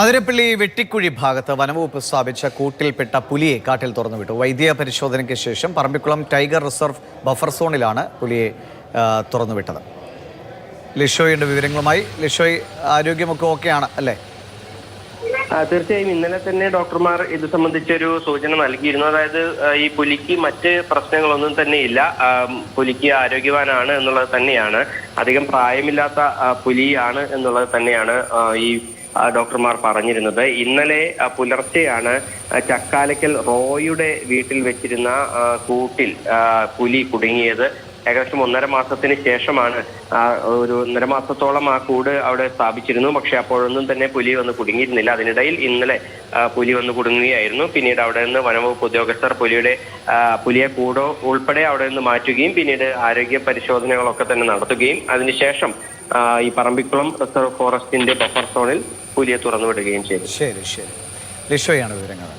അതിരപ്പള്ളി വെട്ടിക്കുഴി ഭാഗത്ത് വനംവകുപ്പ് സ്ഥാപിച്ച കൂട്ടിൽപ്പെട്ട പുലിയെ കാട്ടിൽ തുറന്നുവിട്ടു. വൈദ്യ പരിശോധനയ്ക്ക് ശേഷം പറമ്പിക്കുളം ടൈഗർ റിസർവ് ബഫർ സോണിലാണ് പുലിയെ തുറന്നുവിട്ടത്. ലിഷോയുടെ വിവരങ്ങളുമായി. ലിഷോയ്, ആരോഗ്യമൊക്കെ ഓക്കെയാണ് അല്ലേ? തീർച്ചയായും ഇന്നലെ തന്നെ ഡോക്ടർമാർ ഇത് സംബന്ധിച്ചൊരു സൂചന നൽകിയിരുന്നു. അതായത് ഈ പുലിക്ക് മറ്റ് പ്രശ്നങ്ങളൊന്നും തന്നെയില്ല, പുലിക്ക് ആരോഗ്യവാനാണ് എന്നുള്ളത് തന്നെയാണ്, അധികം പ്രായമില്ലാത്ത പുലിയാണ് എന്നുള്ളത് തന്നെയാണ് ഈ ഡോക്ടർമാർ പറഞ്ഞിരുന്നത്. ഇന്നലെ പുലർച്ചെയാണ് ചക്കാലക്കൽ റോയുടെ വീട്ടിൽ വെച്ചിരുന്ന കൂട്ടിൽ പുലി കുടുങ്ങിയത്. ഏകദേശം 1.5 മാസത്തിന് ശേഷമാണ് ഒരു 1.5 മാസത്തോളം ആ കൂട് അവിടെ സ്ഥാപിച്ചിരുന്നു. പക്ഷെ അപ്പോഴൊന്നും തന്നെ പുലി വന്ന് കുടുങ്ങിയിരുന്നില്ല. അതിനിടയിൽ ഇന്നലെ പുലി വന്ന് കുടുങ്ങുകയായിരുന്നു. പിന്നീട് അവിടെ നിന്ന് വനംവകുപ്പ് ഉദ്യോഗസ്ഥർ പുലിയെ കൂടോ ഉൾപ്പെടെ അവിടെ നിന്ന് മാറ്റുകയും പിന്നീട് ആരോഗ്യ പരിശോധനകളൊക്കെ തന്നെ നടത്തുകയും അതിനുശേഷം ഈ പറമ്പിക്കുളം റിസർവ് ഫോറസ്റ്റിന്റെ ബഫർ സോണിൽ പുലിയെ തുറന്നുവിടുകയും ചെയ്തു. ശരി, ലിഷോയാണ് വിവരങ്ങൾ.